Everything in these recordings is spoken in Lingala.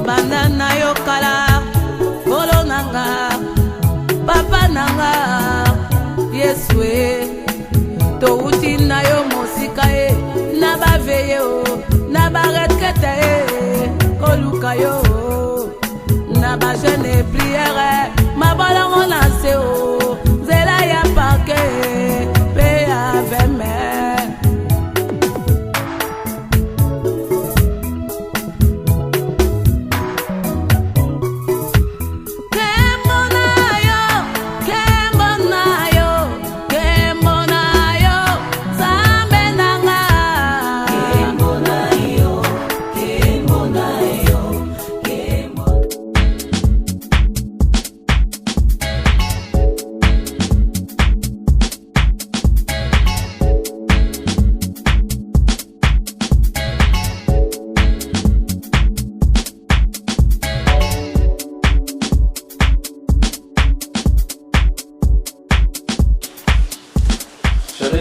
Banana yo kala bolo nanga papa nanga yeswe to uti na yo mosika e na baveye o na baretkete e koluka yo na ba jeune prière ma balongo lance o zela ya parke pe ave me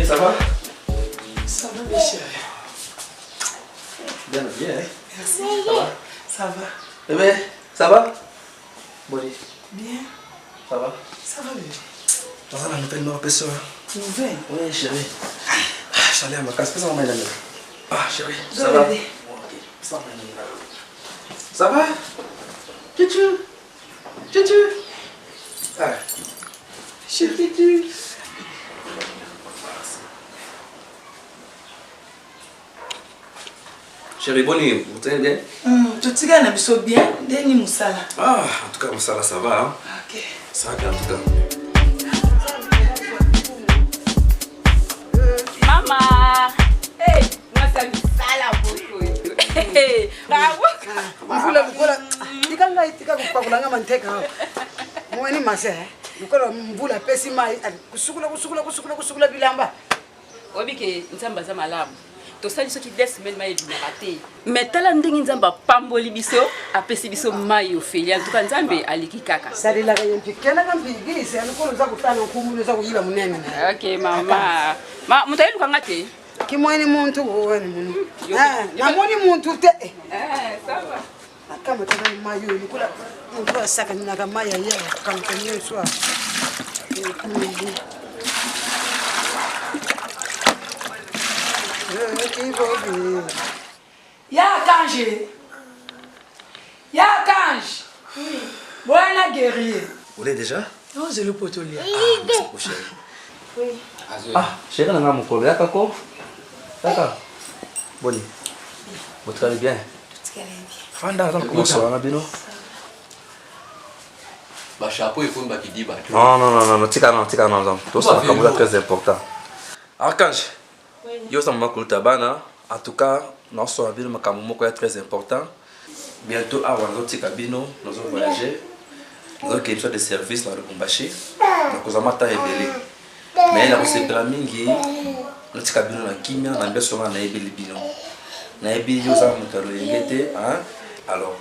Ça va? Ça va, mes chéris. Bien, bien, hein? Merci. Ça va? Ça va. Bébé, ça va? Bonnie. Bien. Ça va? Ça va, bébé. Tu as la nouvelle noire personne? Nouvelle? Oui, chérie. J'allais à ma casse, pas ça, maman. Ah, chérie, ça Ça va? bébé. Ok, ça va, ça va? Tutu. Ah, Chérie, tu. chérie, Bonnie, vous tenez bien? Tu te gagnes bien? Dernier moussala. Ah, en tout cas, ça va, hein? Ok. Ça va bien, en tout cas. Mama! Hey! Moi, ça me sala beaucoup. Hey! Bravo! Mvula mkola. Ikanga itika kupakulanga manteka. Mweni mase. Mkola mvula pesi mai kusukula bilamba. Obike nzamba za malamu. Tosali soki 2 semaines mai ebinaka te. Mais tala ndenge nzamba pamboli biso apesi biso mai ofeli. En tout cas nzambe aliki kaka. Salila yempi kena kambigi se anukolo za kutana nkumulu za kuyiba munene na. Okay mama. Ma mutayilu kanga te. Kimweni muntu woni munu. Namoni muntu te. Ça va. Kama tena mayo nikula muntu asaka ninaga maya ya kama kenyewe swa. Ya Kange. Ya Kange. Oui. Voilà guerrier. Vous l'avez déjà? Non, c'est le potolier. Ah, merci beaucoup, chérie. Oui. Ah, chérie, on a mon collègue, d'accord? D'accord. Bonnie. Vous allez bien? Tout allez bien. Fanda, comment ça va, Nabino? Bah, chapeau, il faut me battre. Non, tika non. Tout ça, c'est très important. Archange, yo ça m'a coulé tabana. En tout cas, nous sommes bien, mais très important. Bientôt, à Wanzotika Bino, nous allons voyager. Nous avons quelque chose de service dans le Kumbashi. Nous avons été ébélés. Mais là, c'est la mingi. Nous avons Bino na kimia, na beso na ébélé Bino. Na ébélé, nous avons été alors,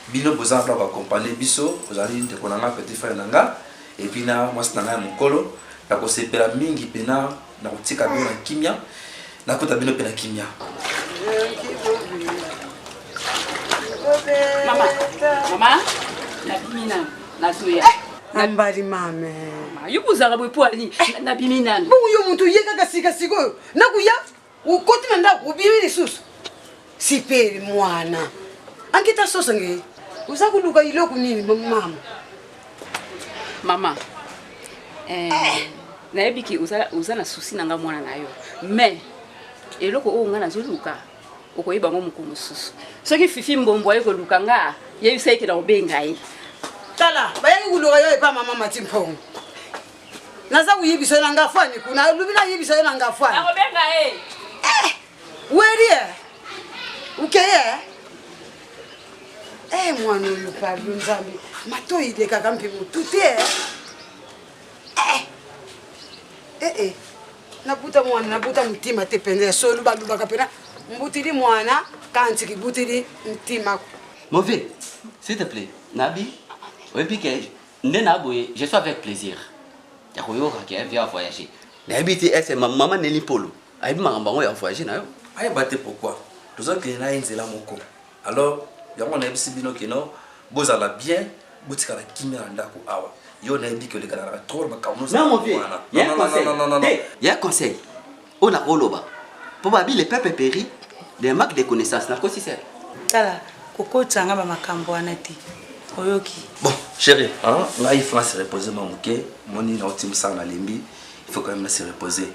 Bino, vous allez accompagner Biso, vous allez te connaître un petit frère Nanga. Et puis, moi, c'est Nanga Mokolo. Nous avons été la mingi, Pena, nous avons été Bino na kimia. Nous avons été Bino Pena kimia. Mama, na bimina, na zoya. Ambali mame. Yuko zarabu po ali na bimina. Bungu yo muntu yeka kasika siko. Nakuya ukoti nanda ubiri susu. Sipeli mwana. Ankita sosa nge. Uzakuluka iloko nini mama? Mama. Na ebiki uzana susi nanga mwana nayo. Mais eloko o ngana zoluka. Okoyiba ngo mukumu susu. Soki fifi mbombo ayeko lukanga, ye yuseke na obenga yi. Tala, bayangi kuluka yo epa mama Matimpong. Naza kuyibisa nanga fani kuna lubina yibisa nanga fani. Na obenga Where ukeye? Mwana uyu pablo nzambi. Mato ide kakampi mutute. Nabuta mwana nabuta mutima te pende solo baluba kapena. mbutili mwana kanti kibutili mtima. Mauvais, s'il te plaît, Nabi, oui, puis que je suis avec plaisir. Yakoyo qui vient voyager. Nabi, c'est ma maman Nelly Polo. Aïe, ma maman a voyagé, na yo. Aïe, battez pourquoi? Tout ça que na inzela moko. Alors, yamo na bisi bino kino, bozala bien, botika la kimera ndako awa. Yo na dit que les gars trop makamu. Non, mon vieux. Il y a un conseil. Il y a un conseil. On a oloba. Pour babi les peuples péri, des marques de connaissances, n'a quoi si c'est. Tala, koko tsanga ba makambo anati. Oyoki. Bon, chérie, hein, là il faut se reposer mon mouké, mon ni na otim sang na lembi, il faut quand même se reposer.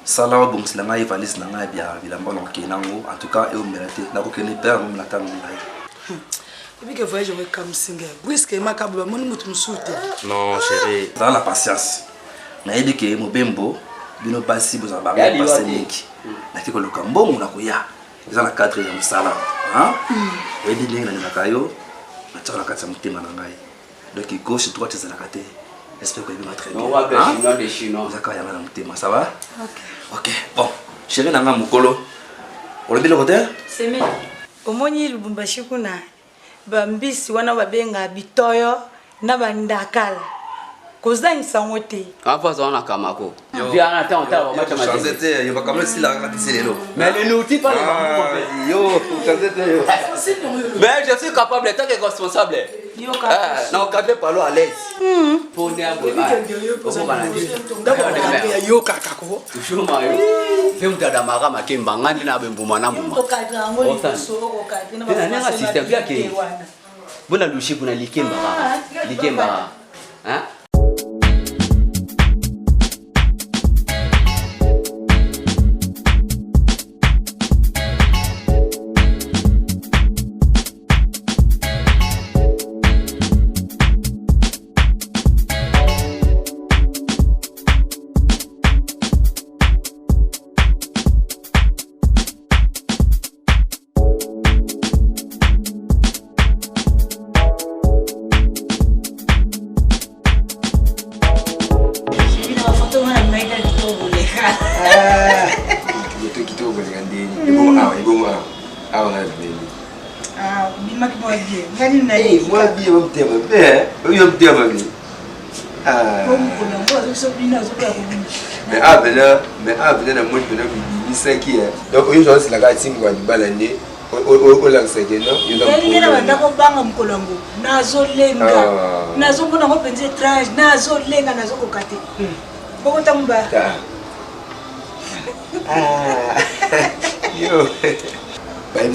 Ça là bon, c'est la ngai valise na ngai bia bilamba na kenango, en tout cas et au mérité. Na ko kene père on l'attend ngai. Et puis que voyage avec comme singer. Puisque makabo mon mutu msuti. Non, chérie, dans la patience. Na yebi ke mo bembo, bino pasi boza ba passer link. Na kiko lokambo na ko ya. Ils ont la 4e sala, hein? Et dit linga na kayo. La carte mutema na ngai. Donc gauche droite c'est la carte. J'espère que il va très bien. On va faire des chinois. Vous avez un mutema, ça va? OK. OK. Bon, chérie nanga mukolo. On le bile côté? C'est mieux. Omoni Lubumbashi kuna bambisi wana babenga bitoyo na bandakala. Kozani sangote. Avant ça on a kamako. Viens attends, on va te mettre. C'était, il va quand même si la carte c'est l'élo. Mais les outils pas les yo, c'était. Mais je suis capable tant que responsable. Non, quand je parle à l'aise. Pour ne yo kakako. Toujours ma yo. Fais un tadamara makemba ngandi na bembuma na mbuma. Nana système bien que. Bona lushi kuna likemba. Hein? Moi bien on t'aime bien, on t'aime bien. Mais après la mode de la 5 qui est. Donc aujourd'hui c'est la gare Tingwa du Balande. O la c'est que non, il a pas ndako banga mkolongo. Nazolenga. Nazomona ko penze trash, nazolenga nazoko kate. Boko tamba. Yo. Mon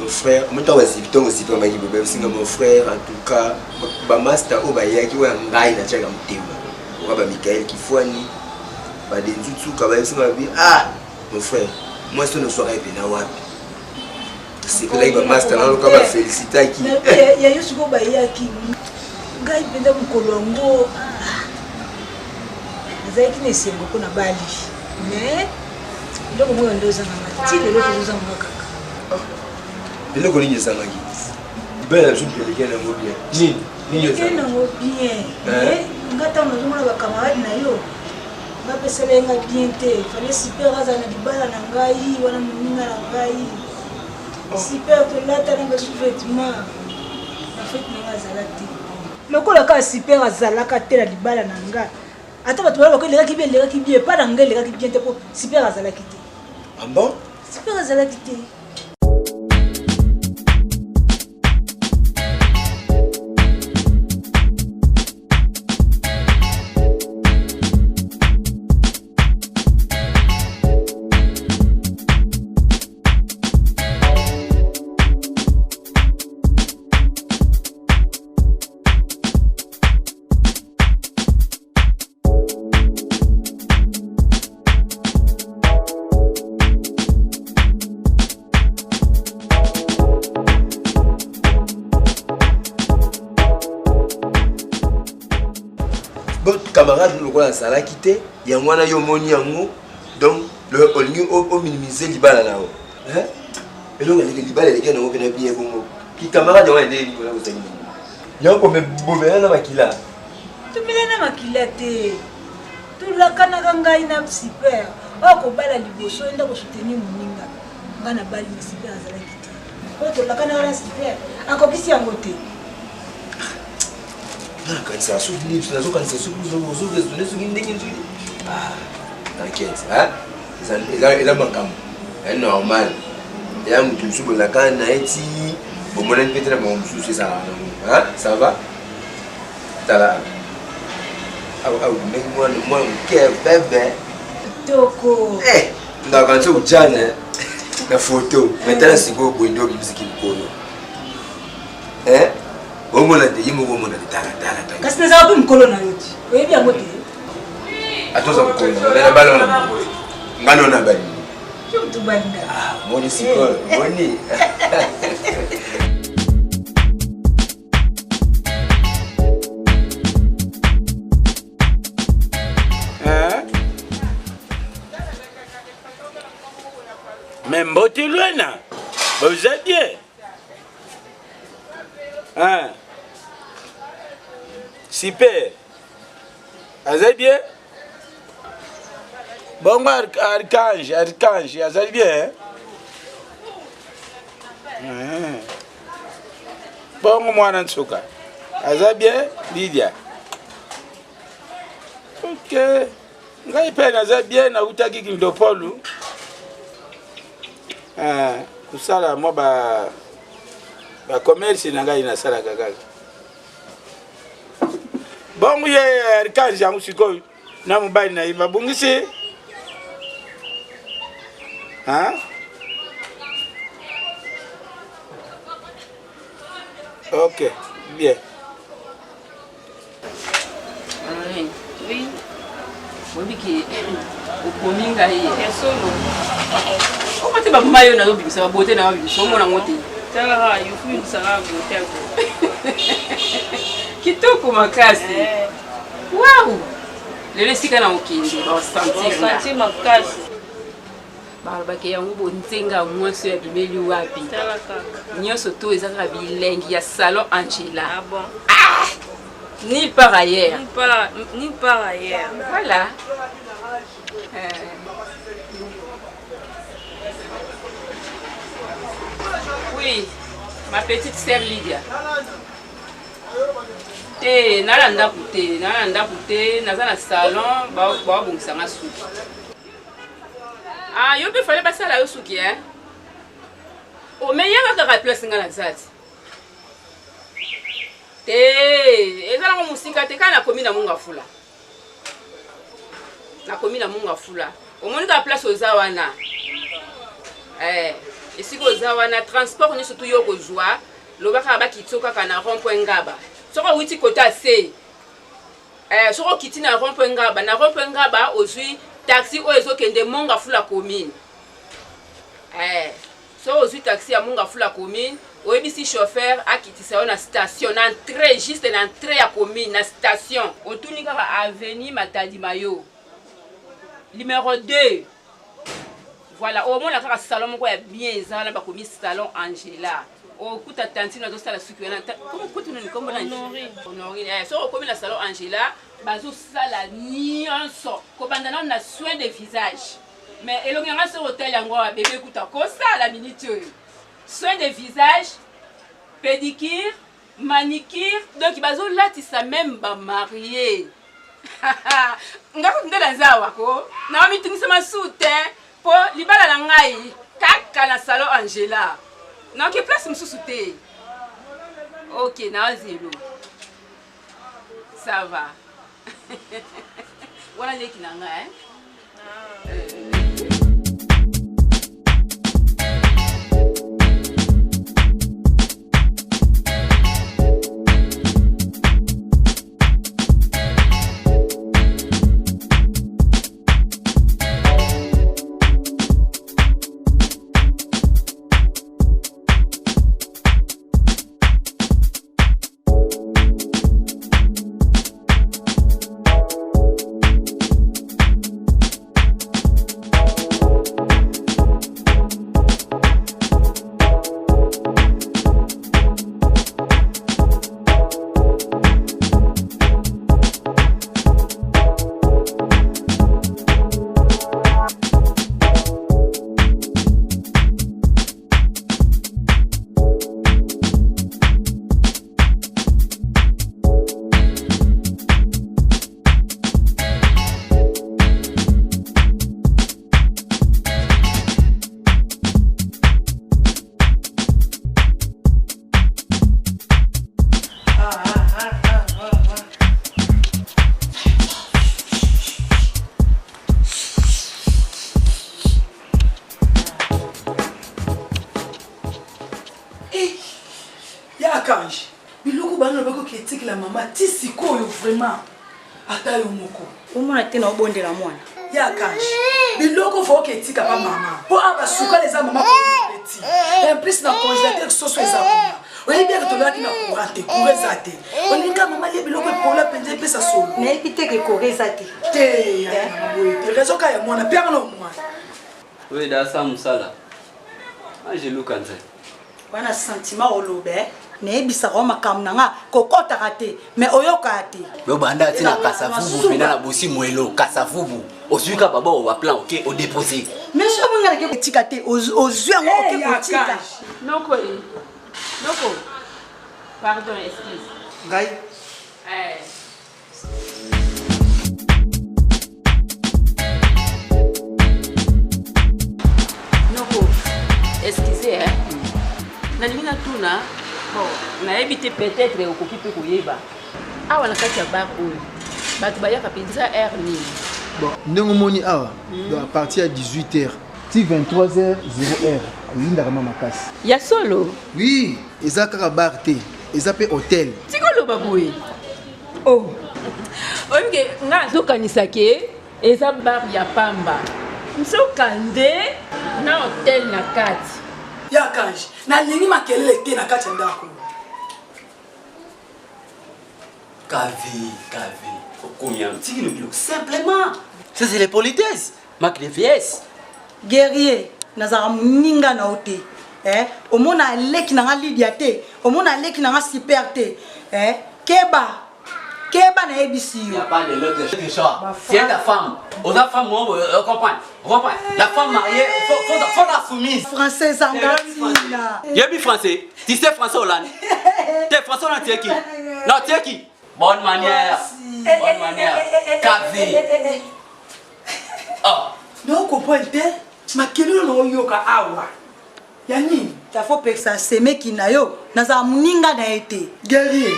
frère, mon frère, en tout cas, ma master au Baya qui est un gars qui a un thème. Michael qui fournit, des outils, ah, mon frère, moi je ne saurais pas. C'est que là, il va master, on va féliciter qui. Il y a eu ce que Baya qui. Gars, il vient de Colombo. Les gens qui ne savent pas qu'on a Bali. Mais, il y a un 2 ans à matin, il y a 2 ans à matin. Et là, on est sans qui. Ben, je ne peux pas le bien. Ni bien. Ngata unazungula ba kamaradi na yo. Ngape sele nga bien te. Fallait super raza na dibala na ngai, wana muninga na ngai. Super to lata na sous-vêtement. Na fait nga zalati. Lokola ka super azalaka te na dibala na ngai. Ata bato ba ko leka ki bien, pas na ngai leka ki bien te ko super azalaki te. Ah bon? Super azalaki te. Camarade nous quoi ça la quitter il y a moi yo moni yango donc le au minimiser libala là hein et donc les libala les gars n'ont pas bien bon qui camarade on est des libala vous savez il y a comme bobé na makila tu mila na makila te tu la kana ngai na super o ko bala liboso enda ko soutenir moninga ngana bali na super azalaki te po tolaka na wana super akokisi yango te nakanisa soki lips nazokanisa soki soki ndenge nzuli t'inquiète eza makambo normal ya motu mosusu bolaka na ye ti bomonani mpe te na bango mosusu ezalaka nango ça va tala ndenge mwana moke bebe toko ndakanisa ujana na foto maintenant sikoyo boye nde obibisiki likolo omona te ye moko omona te talatala kasi nazala mpe mokolo na yo ti oyebi yango te atoza mokolo na balona ngano na bali mutu balinga moni sikoyo moni Mais Mbotilwena, vous êtes bien? Hein? Super. Vous êtes bien? Bon, archange, vous êtes bien? Bon, moi, Nansuka. Vous êtes bien? Lydia. Ok. Vous êtes bien? Vous êtes bien? Kusala mo ba commerce na ngai na sala kaka bongo ye arkanji yangu sikoyo na mobali na iba bungisi ok bien oui wabiki ukominga hii solo okote ba mayo na lobimisa ba bote na babimisa omona ngote tala ha yufu yusala bote ko kitoko makasi wow lele sika na okindi ba santi makasi ba ke yango bonzenga mwaso ya bimeli wapi tala kaka nyoso to ezaka bilengi ya salon Angela bon ni par ailleurs ni par ailleurs voilà oui ma petite sœur Lydia nalanda kute naza na salon ba bongisa nga suki yo mpe fale basala yo suki omeyanga kaka place nga na zati ezalanga musika te kana nakomi na munga fula omoni ka place oza wana esika oza wana transport nyonso tu yo kozwa lobaka bakitio kaka na rond-point ngaba soko owuti kota se soko okiti na rond-point ngaba ozwi taxi oyo ezokende monga fula commune so ozwi taxi ya monga fula commune oyebisi chauffeur akitisa yo na station na entrée juste na entrée ya commune na station otuni kaka avenue Matadi Mayo numéro 2 voilà au moins la salon moko ya bien eza na bakomi salon Angela okuta tantine azosala suki wana comment kotuna ni kombo na Honorine so okomi na salon Angela bazosala nyonso kobanda na soin de visage mais elonganga sur hotel yango bébé kuta kosala minute soin de visage, pédicure, manicure, donc bazo latisa même ba marié. Ngako ndela zawa ko, na mi tungisa masute po libala la ngai kaka na salon Angela. Na ke place mususu te. OK, na zelo. Ça va. Wala leki na ngai Ya kanji. Biloko bana bako ki la maman ti sikoyo vraiment. Ata yo moko. Omona te na obondela mwana. Ya kanji. Biloko faut que tika pa maman. Po aba suka les maman ko petit. En plus na congélateur soso ezakuma. Oye bien que tolaki na courante, courezate. Olinga maman le biloko pour la pende pe sa solo. Na epite ke courezate. Te ya maman. Raison ka ya mwana père no mwana. Oui, dans ça musala. Moi je look anze. Wana sentiment olobe. Ne ebisa ko makamna nga kokota kate mais oyoka te. Yo banda tina kasafubu pena na bosi mwelo kasafubu. Osuika baba o plan OK o déposer. Mais je me ngala ke tika te ozui ngo OK kotika. Noko. Pardon, excuse. Ngai. Noko. Excusez hein. Nalimina tuna. Bon, na évité peut-être au kokipe koyeba. Awa na kati ya bar oyo. Batu bayaka penza air ni. Bon, ndenge moni awa, donc à partir de 18h, si 23h 0h, linda kama makasi. Ya solo. Oui, eza kaka bar te, eza pe hôtel. Tikolo baboye. Oh. Oye nga zokanisa ke eza bar ya pamba. Msokande na hotel na kati. Ya kanji. Na lingi makelele te na kati ndako. Kavi. Combien petit le bloc simplement. Ça c'est les politesses. Marque de vieillesse. Guerrier, nazara muninga na ote. Omona leki na Lydia te, omona leki na super te. Keba na ebisi yo. Il n'y a pas de l'autre choix. C'est ta femme. Aux femmes, on comprend. La femme mariée, faut la soumise. Français Angatina. Yebi français. Tu sais français Hollande. T'es français Hollande, tu es qui? Non, tu es qui? Bonne manière. Bonne manière. Kavi. Oh. Non, comprends te. Makelele no yoka awa. Ya nini? Ta faut peksa seme kinayo. Nazara muninga na ete. Guerrier.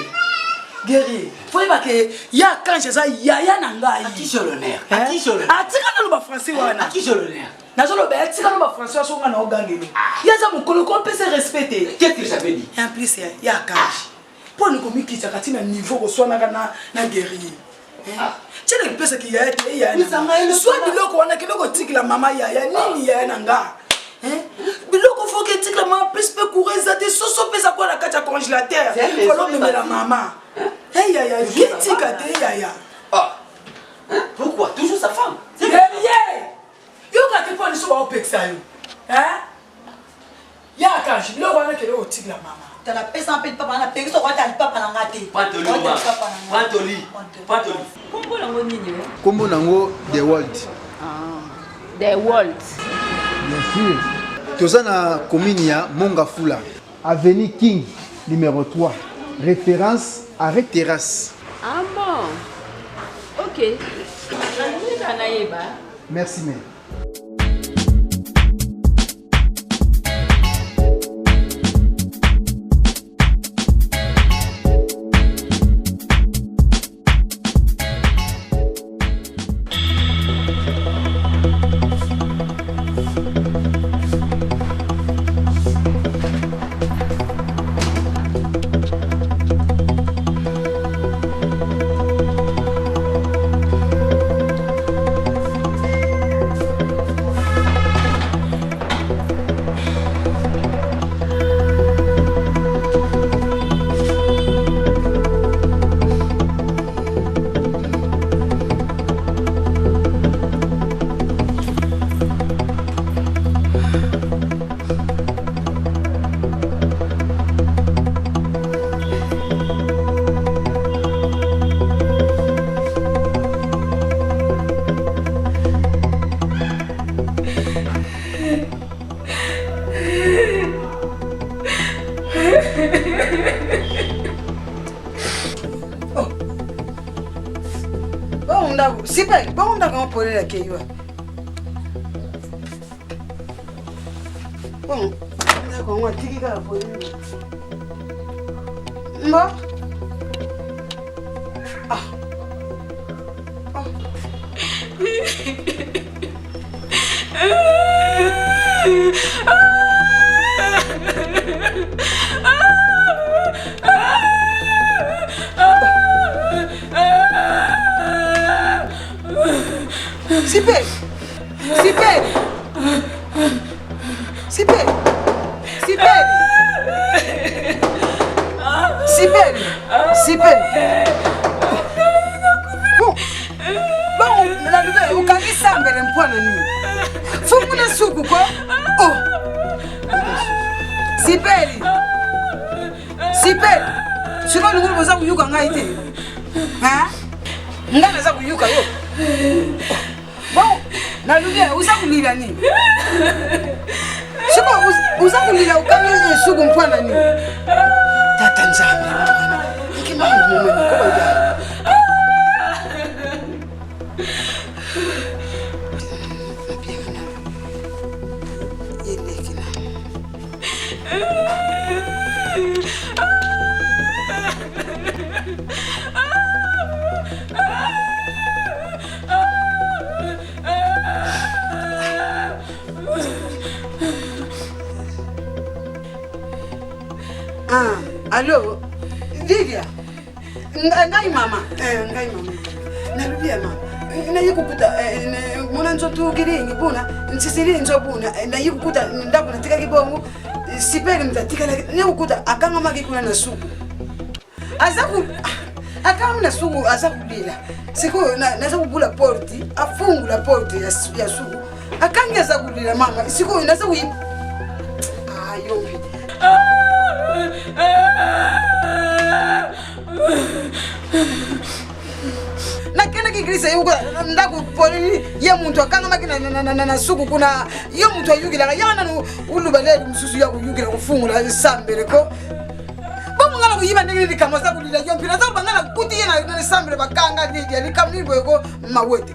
Faut pas que ya quand je ça ya na ngai. À qui je l'honneur? À qui je l'honneur? Atika na ba français wana. À qui je l'honneur? Na zolo ba atika na ba français so nga na ogangelo. Ya za mukolo ko pese respecter. Qu'est-ce que j'avais dit? En plus ya quand. Pour nous comme qui ça na niveau ko so na guerrier. Tchele pese ki ya ete ya. Soit biloko wana kiloko tikila mama ya nini ya na nga. Biloko faut que tikila mama plus pe courir za te soso pesa kwa na kacha congélateur. Faut le la maman. Pourquoi? Toujours sa femme. C'est bien. Yo ka te poni so ba opeksa yo. Ya ka je lo wana kele o tigla mama. Ta la pesa un peu de papa na peki so kwata papa na ngate. Pantoli. Kombo nango nini yo? Kombo nango The World. The World. Bien sûr. Toza na commune ya Mongafula, avenue King numéro 3. Référence arrêt terrasse. Ah bon. OK. Merci mère. Sipe, bon ndako mpole la keyo. Bon, ndako ngwa tiki ka pole. Mba? Ah. Ah. suku ko oh sipeli siko lungulu boza kuyuka ngai te ha ngana za kuyuka yo bon na lubia uza kulila nini siko uza kulila ukanye suku mpwana nini tata nzambe ikimani mume ko ba Allô, Lydia. Ngai mama. Nalubia mama. Na yikukuta mona nzoto kiringi buna. Nsisiri nzobuna. Na yikukuta ndaku natika kibongo. Sipele mtatika na yikukuta akanga makikuna na suku. Azaku akanga na suku azakubila. Siko naza kubula porti, afungula porti ya suku. Akanga azakubila mama. Siko naza kuyi. Yopi. Na kena kikrisa yuko ndaku poli ye muntu akanga makina na suku kuna ye muntu ayugila yana ulubale mususu ya kuyugila kufungula sambere ko bomungala kuyiba ndenge kamaza kulila yompi na zo bangala kuti yena na sambere bakanga ndije likamnibwe ko mawete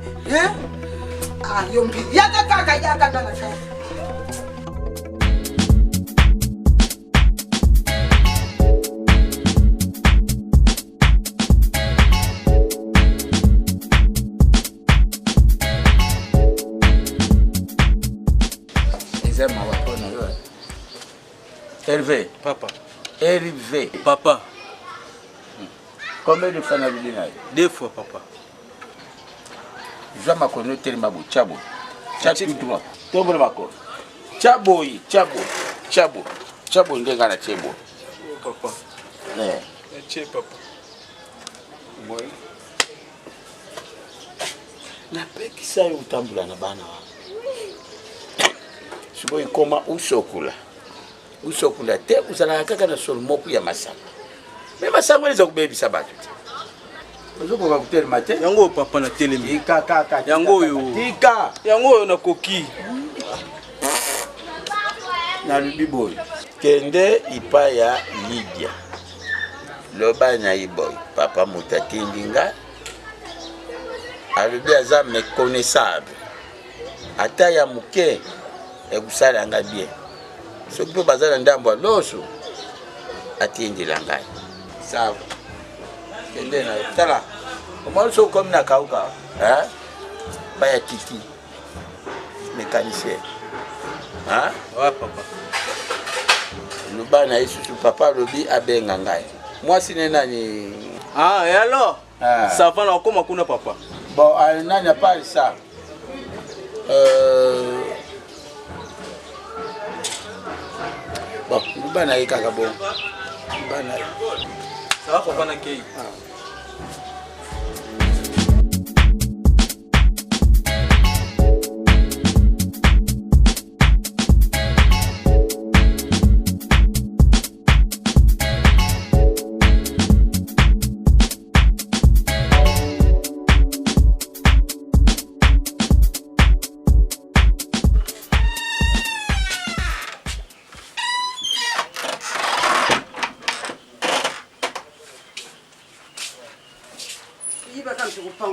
yompi yaka kaka yaka na kaka. Hervé. Papa. Hervé. Papa. Combien de fois n'a vu 2 fois, papa. Je vais connaître tellement beau. Chabo. Chabo. Tombe ma ko. Chabo. Chabo ndenga na chebo. Papa. Che papa. Moi. Na peki sayo utambula na bana wa. Sibo ikoma usokula. Usokula te usala kaka na solmoku ya masanga. Mais masanga les okubebi sabatu. Ozoko ba kutel matin. Yango papa na telemi. Kaka. Yango yo. Tika. Yango yo na koki. Na biboy. Kende ipaya Lydia. Loba na iboy. Papa mutatindinga. Alubi aza méconnaissable. Ata ya muke ekusala nga bien. Ce qui peut passer dans le bois, l'osso, atteindre l'angai. Ça va. Là. Comment sont comme Nakauka? Hein? Baya Titi, mécanicien. Hein? Ouais, papa. Le ban a sous papa, le bi a ben ngangai. Moi, si nani. Ah, et alors? Ça va là, comment qu'on a papa? Bon, il n'y a pas ça. Bon, bana yi kaka bon. Bana. Ça va papa na kei.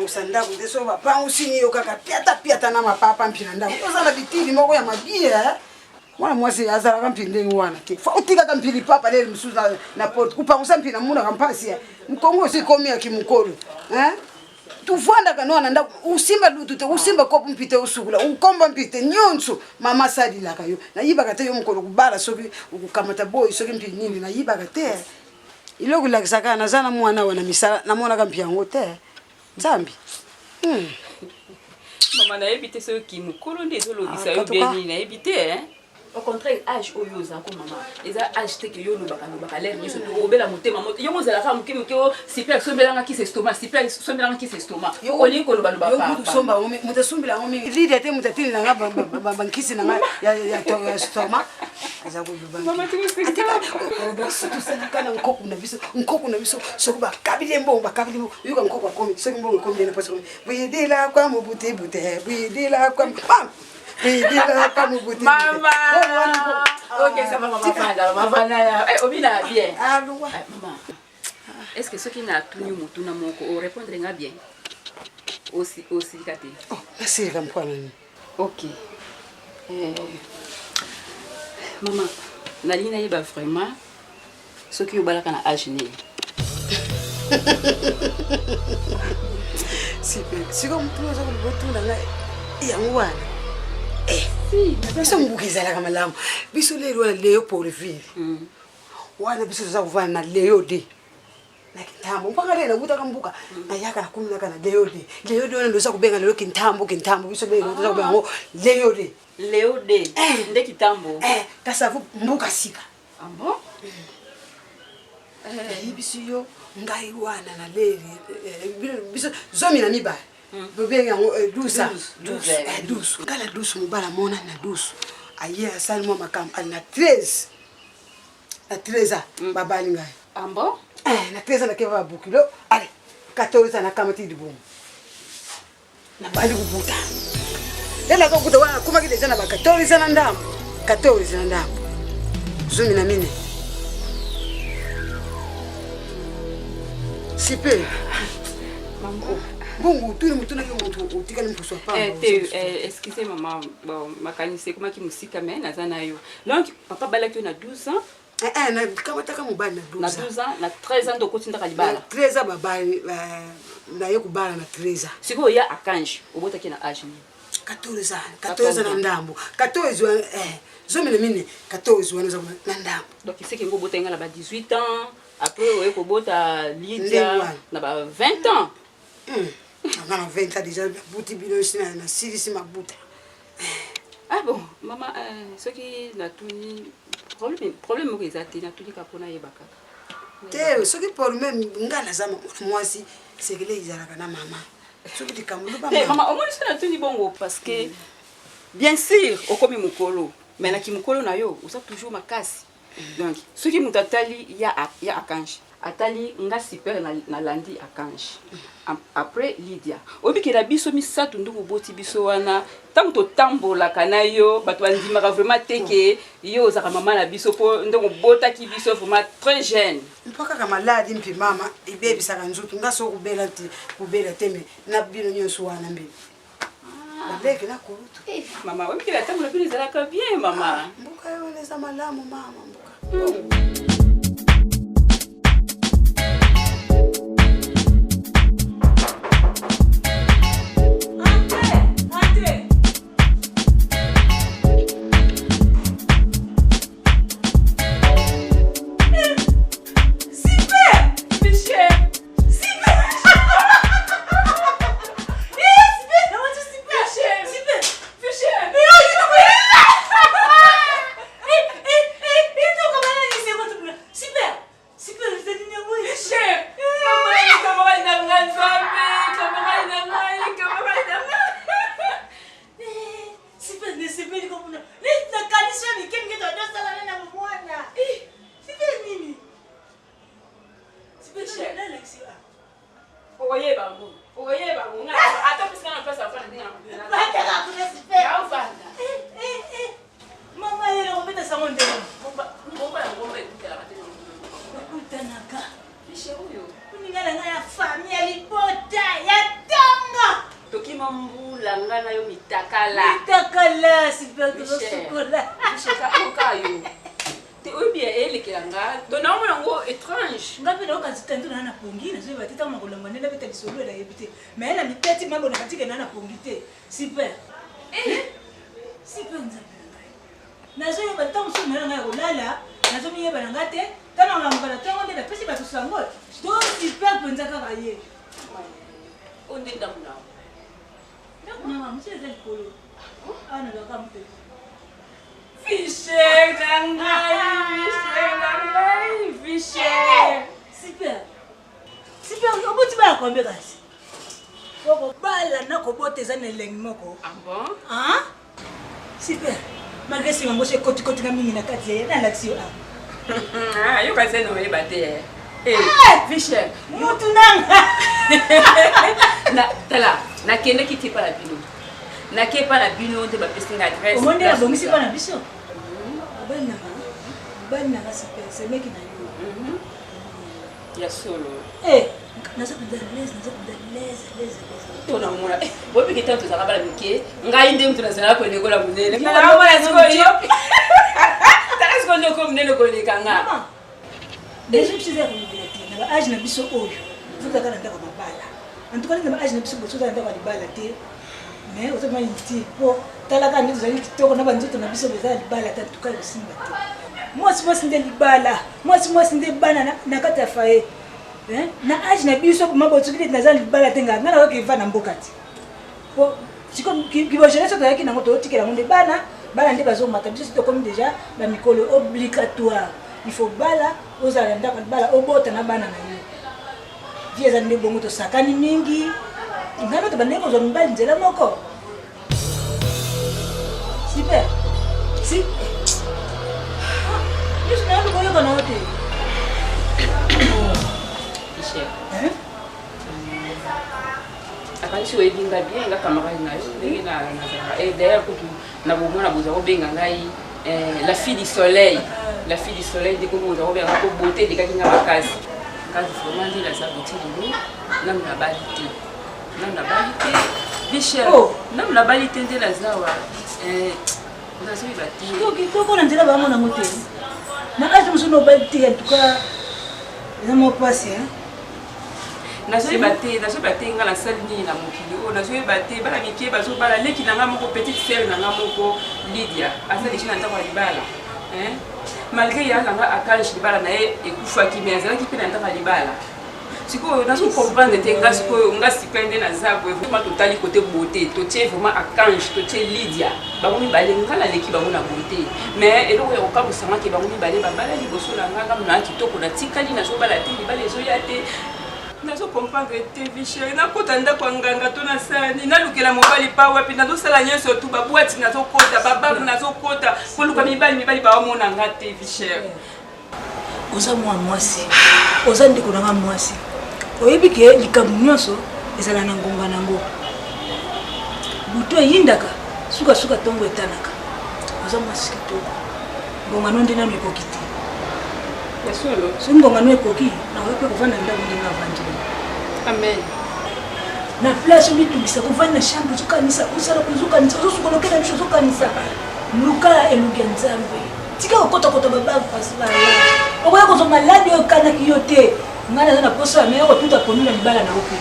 Sandaku deso ba pa usini yo kaka piata na mapapa mpina ndaku ozana bitili moko ya mabia mwana mwasi azala kampinde wana ke fa utika kampili papa lele msuza na porte kupangusa mpina muna kampasi mkongo si komi ya kimukolo tuvanda kanona ndaku usimba lutute usimba kopu mpite usukula ukomba mpite nyonso mama sadi la kayo na yiba kate yo mukolo kubala soki ukukamata boy soki mpini nini na yiba kate iloko lakisaka na zana mwana wana misala na mona kampia ngote Zambi. Mama na ebite so ki mukolo ndezo lobisa yo beni na ebite Au contraire, âge oyo za ko maman. Eza âge te que yo no baka l'air ni so to obela motema moto. Yo moza la femme ki super sombelanga ki estomac, super sombelanga ki estomac. Yo oli ko lo ba yo kudu somba omi muta sombela omi. Lidi te muta tini nanga bankisi nanga ya estomac. Eza ko banki. Maman tu sais ça. Tout ça kana nkoku na biso sokuba kabile mbongo bakabile yo ka nkoku akomi soki mbongo komi na paso. Buyidila kwa mubute buyidila kwa pam. Maman. Ok, ça va maman. Obina bien. Maman. Est-ce que ce qui n'a tout nous tout na moko o répondre nga bien? Aussi kati. Oh, merci comme quoi nani. OK. Maman, nalina yeba vraiment ce qui obalaka na âge ni. C'est comme tout ça comme botu na ngai. Ya ngwana. Biso mbukizala kama lamu. Biso lelo leo pour le vivre. Wana biso za kuvana na leo de. Na kitambo mpaka leo nakuta kambuka na yaka na kumna kana leo de. Leo de ndo za kubenga leo kintambo biso leo ndo za kubenga ngo leo de. Leo de. Nde kitambo. Kasavu mbuka sika. Ah bon? Biso yo ngai wana na leli biso zomi na miba. Bebenga ngo douce. Kala douce mubala mona na douce. Aye asali mo makam na 13. Na 13 babali ngai. Ambo? Na 13 na keva bukilo. Ale 14 na kamati dibumu. Na bali kubuta. Ela ko kubuta wana kuma kile sana ba 14 na ndambo. 14 na ndambo. Zumi na mine. Sipe. Mambo. Bongo tu mutu na mutu utika ni mpuso pa. Excusez maman, bon makanisi kuma ki musika mais nazana yo. Donc papa balaki na 12 ans. Na kama taka mubali na 12 ans. Na 12 ans, na 13 ans ndoko tinda kalibala. 13 ans babali na yo kubala na 13 ans. Siko ya akanji, obota ki na âge ni. 14 ans na ndambo. 14 zomi na mine 14 wana zo na ndambo. Donc c'est que ngo bota ngala ba 18 ans, après oye ko bota Lydia na ba 20 ans. On a 20 ans déjà, bouti bilosi na sirisi mabuta. Ah bon, maman, ce qui n'a tout ni problème que ça na tout ni kapona yebaka. Ce qui pour même ngala za moi si c'est que les izalaka na maman. Ce qui dikamulu ba maman. Maman, au moins ça na tout ni bongo parce que bien sûr, okomi mukolo, mais na ki mukolo na yo, usa toujours makasi. Donc, ce qui mutatali ya akanji. Atali nga super na landi akanji. Après Lydia. Obi ke la biso misatu nduku boti biso wana. Tango to tambola kana yo, bato andimaka vraiment teke yo zaka mama na biso po ndongo bota ki biso vraiment très jeune. Mpaka kama ladi mpi mama ibebi saka nzutu ngaso kubela teme na bino nyonso wana mbi. Baleke na kurutu. Mama, obi ke la tambola bino zalaka bien mama. Mbuka yo leza malamu mama mbuka. Mais elle a mis petit mambo na katika nana pongite. Super. Super nzambe. Nazo yo batango so mera nga olala, nazo miye balangate, tana nga mbala tango nde pesi ba tusango. Do super penza ka baye. Onde ndamuna. Ndako mama mse za likolo. Ana ba kampe. Fichère Nangai, fichère. Super. Super, on peut te combien d'âge? Faut bala na ko bote za neleng moko. Ah bon? Hein? Super. Malgré si mambo c'est côté na mingi na kati na l'action. Ah, yo kasi no ebate. Eh, fichère. Mutu nanga. Na tala, na kende kiti pa la bino. Na ke pa la bino de ba pesi na adresse. Comment dire bon si pas na biso? Bana super, c'est mec na yo. Ya solo. Eh, naza de l'aise. Tona mona. Bo bi kitanto za kabala bike. Ngai ndem tuna zana ko negola munene. Na mona siko yo. Tala siko ndo ko munene ko le kanga. Déjà tu sais que na âge na biso oyo. Futa kana ndaka mabala. En tout cas na âge na biso boso ndaka mabala te. Mais autrement il dit po tala kana ndio zali kitoko na banzoto na biso beza libala ta tuka bisimba te. Moi si ndeli libala. Moi si ndeli bana na kata fae. Na âge na biso maboto kile na zali libala te ngana na ke va na mbokati. Po siko kibo jeunesse to yaki na ngoto otikela ngonde bana nde bazo mata biso to comme déjà ba mikolo obligatoire. Il faut bala ozala ndaka bala obota na bana na yo. Vie za ndebo ngoto sakani mingi. Ngano to baneko zo mbali nzela moko. Super. Si. Juste na lo koyo kana wote. Fichère. Akanisi we binga bien nga camarade na yo. Ndenge na et d'ailleurs ko na bomona boza ko benga ngai la fille du soleil. La fille du soleil de comme on a ko beauté de kakinga bakasi. Quand vraiment dit la sa beauté de nous, nam na balité. Fichère. Nam na balité de la zawa. On a suivi bâti. To ko na ndela ba mona ngote. Na âge muso no balité en tout cas. Ils m'ont passé hein. Nazo baté nga la salle ni na mokili o nazo baté bala mikie bazo bala leki na ngamo ko petite sœur na ngamo ko Lydia asa leki na ndako ya libala hein malgré ya nga akalish libala na e ekufa ki mais azala ki pe na ndako ya libala siko nazo comprendre te nga siko nga sipende na zabo vraiment totali côté beauté to tie vraiment akange to tie Lydia ba mo mibale ngala leki ba mo na beauté mais eloko ya okabu sama ke ba mo mibale ba bala liboso la nga na kitoko na tikali na so bala te libala ezo ya te. Nazo comprendre te Fichère na kota ndako nganga to na sani na lukela mobali pa wapi nazo sala nyeso tu ba boîte nazo kota baba nazo kota ko luka mibali ba mona ngate Fichère oza mwa mwasi oza ndiko na mwasi oyebi ke likambo nyonso ezala na ngonga nango buto yindaka suka tongo etanaka oza mwasi kitoko ngonga nonde na mikokiti Yasolo. So ngonga no ekoki na wepe kuvana ndako ndinga vanjiri. Amen. Na place où tu bisa kuvana chambre zukanisa usala kuzukanisa usukolokela bisho zukanisa. Luka elugenzambe. Tika okota baba pasala. Okoya ko malade okana kiyote. Ngana na posa me ko tuta ponula libala na opi.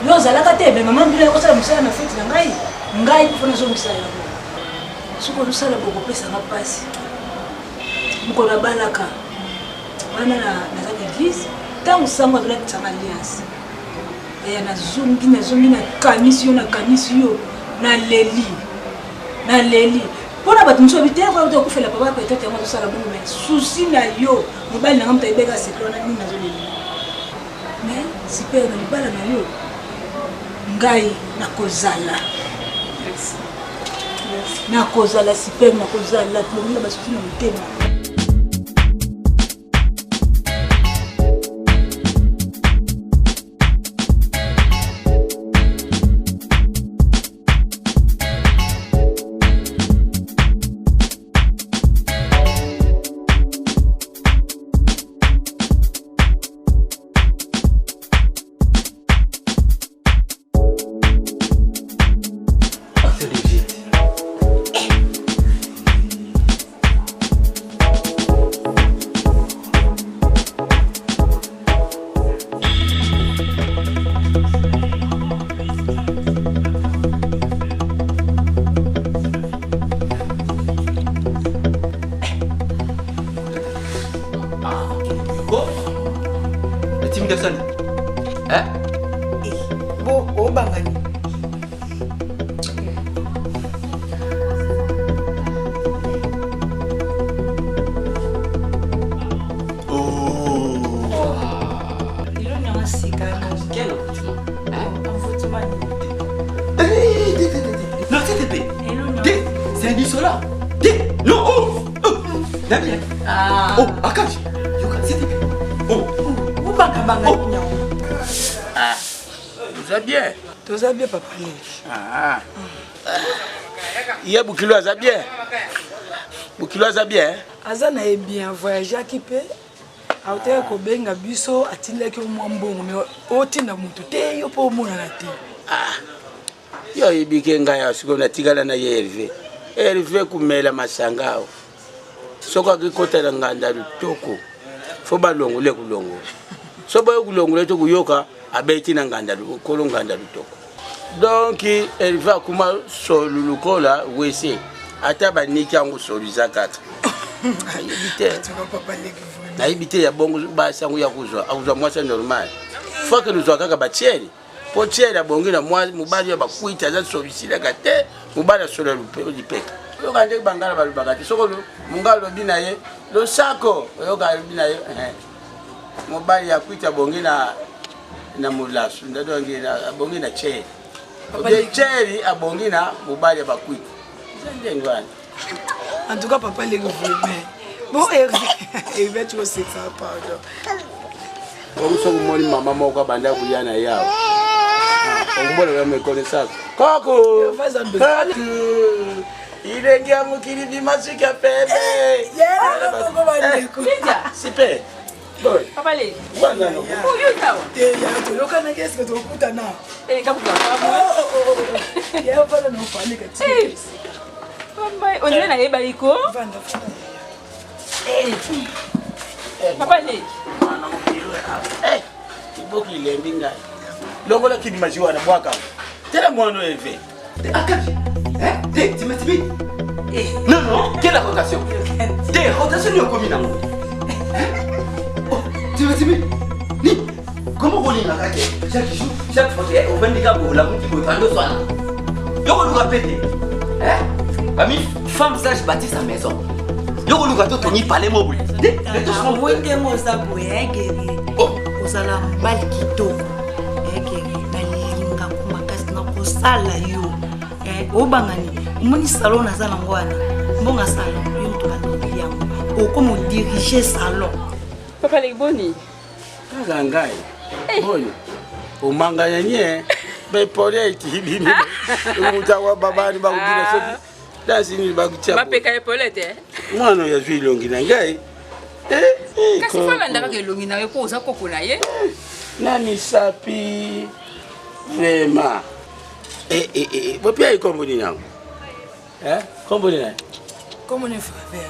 Yo zala katebe mama mbile ko sala musala na fete na ngai kufana zo musala yango. Suko lusala boko pesa na pasi. Mukona balaka wana na l'église tant sangwa de l'alliance et na zungi na kanisi yo na leli pona batu mso bitera kwa to kufela papa kwa tete yango sala bongo mais souci na yo mobali na ngamta ibeka seklo na nini na zoleli mais super na libala na yo ngai na kozala na kozala super na kozala tulonga basufi na mutema. Nabi. Oh, Akash. Yoka, s'il te plaît. Oh. Où banga banga nyao. Ah. Vous allez bien? Vous allez bien, papa. Ah. Il y a beaucoup de bien. Beaucoup de bien. Azana est bien voyagé à Kipé. Authe ko benga biso atileki umwambongo me otinda mutu te yo po mona na te. Ah. Yo ibike ngaya siko natikala na Hervé. Hervé kumela masangao. Soko akikotela nganda lutoko. Fo balongole kulongo. Soba yo kulongole to kuyoka abeti na nganda lukolo nganda lutoko. Donc Hervé kuma solulukola wese ataba nikango solizakata. Ayibite. Papa leki. Na ibite ya bongo basangu ya kuzwa akuzwa mwasa normal faut que nous akaka batieli po tieli abongi na mwa mubali ya bakuita za solisila kate mubali sola lipeka yo kande bangala balubakati soko mungalo bina ye lo sako yo ka bina ye mubali ya kuita bongi na mulasu ndado ngina bongi na cheli obe cheli abongi na mubali ya bakuita zende ngwana En tout cas papa leki vraiment. Bon, Hervé, tu sais ça, pardon. Comme ça, vous m'avez maman, moi, banda kuyana yao. On va le mettre comme ça. Coco. Il est bien mon qui dit magique à peine. Super. Bon. Papa les. Voilà non. Oh yo tawa. Eh ya to loka na qu'est-ce que tu okuta na? Eh kabuka. Ya pala no fali ka ti. Mama, on dirait na yebaliko. Vanda. Papa les. Eh. Iboki lembinga. Longo la kidi majiwa na mwaka. Tena mwana Hervé. Akash. Hein? Tu m'as dit. Non, non, quelle rotation? Des rotations au commun amour. Oh, tu m'as dit. Ni. Comment on est là chaque fois on vend des gars pour la route qui peut faire le soir. Yo on nous répète. Hein? Ami, femme sage bâtit sa maison. Yo on nous raconte ton y parler mobile. Wende moza boye geri. Ozala mbali kitoko. Geri na linga kumakasi na kosala yo. Obangani, umoni salon nazala ngwana. Mbonga salon yo mtu bandi yango. Okomo diriger salon. Papa les boni. Ngangai. Boni. Umanganya nye. Be pole ikili ni. Umutawa babani ba kugina soki. Dasi ni ba kutia. Mapeka epolete. Mwana ya zwi longi na ngai. Kasi fala ndaka ke longi na we ko uza koko na ye. Nani sapi. Vraiment. Bopia ikombo ni nango. Kombo ni nani? Como ne faveur?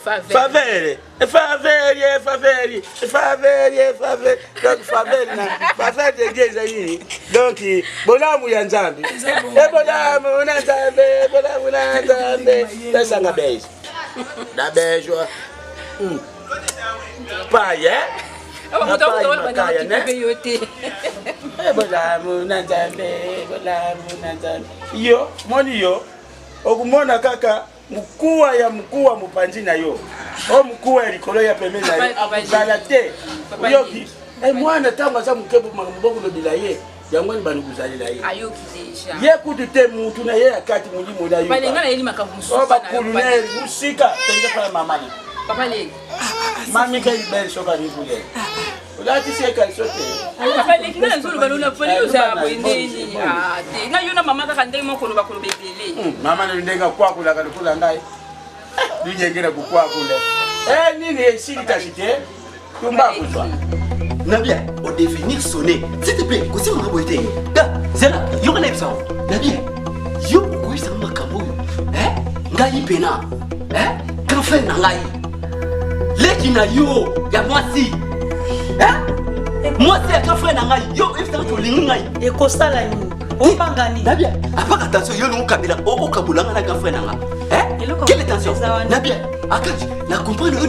Favere. Donc favere na. Favere de Dieu. Donc bolamu ya Nzambe. Bolamu na Nzambe. Pesa nga beige. Da beige. Pa ye? Bolamu na Nzambe. Yo, moni yo. Okumona kaka mkuwa ya mkuwa mupanji na yo. O mkuwa ya likolo ya peme na yo. Zalate. Yoki. Mwana tamba za mkebo mbogo no bilaye. Yangwani banu kuzalila ye. Ayoki deja. Ye kutute mutu na ye akati mulimu na yo. Bale ngana yeli makambu mususu. O bakulune musika tenge pa mamani. Papa les. Mami ka ibel soka ni bule. Ulati seka sote. Papa les ngana zulu baluna poni uza bwendeni. Ah, te. Na yona mama ka kande mo kono bakolo bedele. Mama na ndenga kwa kula kula ngai. Nijengera kukwa kule. Nini esili kashite? Tumba kuzwa. Nabia, au devenir sonné. S'il te plaît, qu'est-ce que vous avez là, Zela, yo kana bisa. Nabia, yo ko isa makambo. Ngai pena. Quand fait na ngai. Leki na yo, ya mwasi. Moi c'est quand fait na ngai. Yo ifta to lingi ngai. E kosala yo. Obangani. Nabia, apaka attention yo no kabila o kabulanga na quand fait na ngai. Quelle attention? Nabia, akati, na comprendre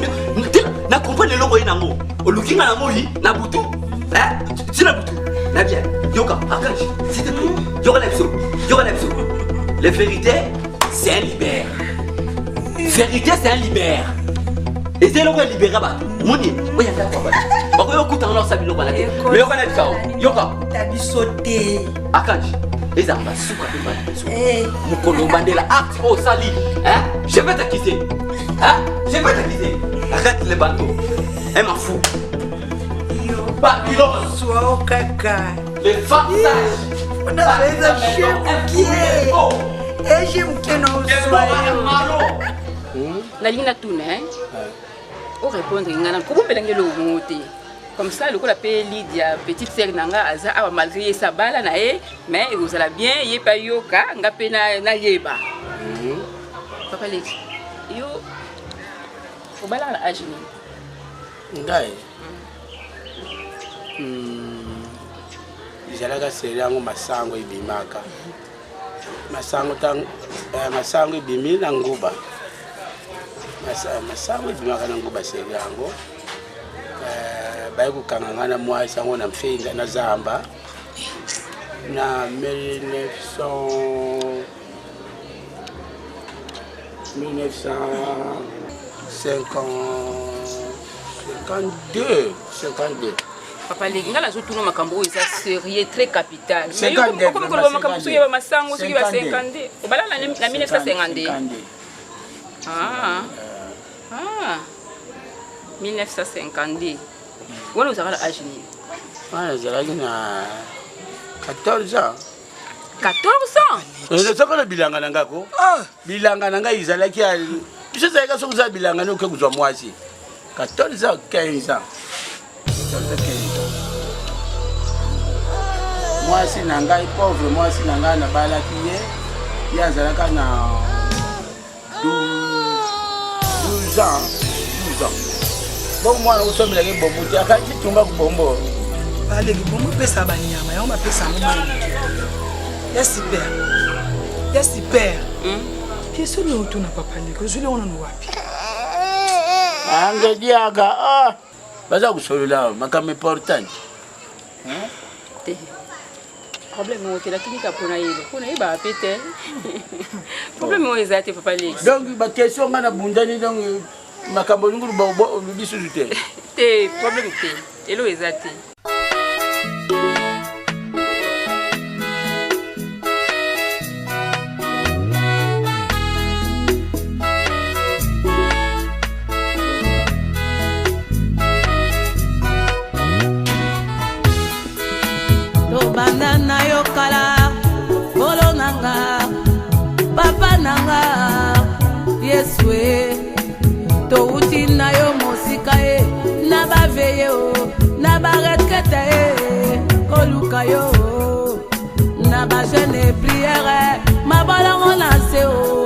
na comprendre le logo inango. Olukinga na moi na butu. Sina butu. Nabia, yoka, akati, s'il te plaît. Yoka lepso. La vérité, c'est un libère. Vérité, c'est un libère. Et c'est le logo libéré ba. Moni, oya ta kwa. Bako yokuta na sabi logo na te. Mais yoka na tsao. Yoka. Tabisote. Akati. Les armes souka de mal. Mukolo bandela acte au sali. Je vais t'acquitter. Hein? Je vais te quitter. Arrête les bateaux. Elle m'en fout. Babylone. Sois au caca. Les femmes sages. On a fait un chien qui est. Et j'aime que non soit. La ligne a tourné. Au répondre, il y a un peu de monter. Comme ça, le coup l'appelle Lydia, petite sœur nanga, aza a malgré sa balle na e, mais vous allez bien, y pas yoka, nga pena na yeba. Papa Lex, yo, au bala la agini. Ngai. Jalaga serango masango ibimaka. Masango ibimi na nguba. Masango ibimaka na nguba serango. Bayi kukangana mwasi yango na mfenga na zamba na 1952. Papa Lex, ngala zo tuno makambo isa sérieux très capital. Mais yo 52, comme ko makambo so yeba masango so yeba 50. Au bala na 1950. Ah. 1952. Où vous avez l'âge? J'ai 14 ans. 14 ans? Je sais que bilanga nanga ko. Bilanga nanga izalaki ya. Je sais que sokuza bilanga no ke kuzwa mwasi. 14 ans, 15 ans. 14 ans, 15 ans. Mwasi nanga pauvre, mwasi nanga na balaki ye. Ya zalaka na 12 ans. 12 ans. Bon moi on sommes les bons tu as dit tu vas bombo allez bon pesa banyama ya on va pesa mama ya super qu'est-ce que tu n'as pas parlé que je l'on nous wapi anga diaga baza kusolola makame important problème au la clinique pona iba pété problème au ezate papa Lex donc ba question ngana bundani donc makambo ngulu bo bisu te te problème te elo ezate to banana yo kala bolo nanga papa nanga yeswe to uti na yo mosika e na baveye o na baretkete e koluka yo na ba jeune prière mabalongo na se o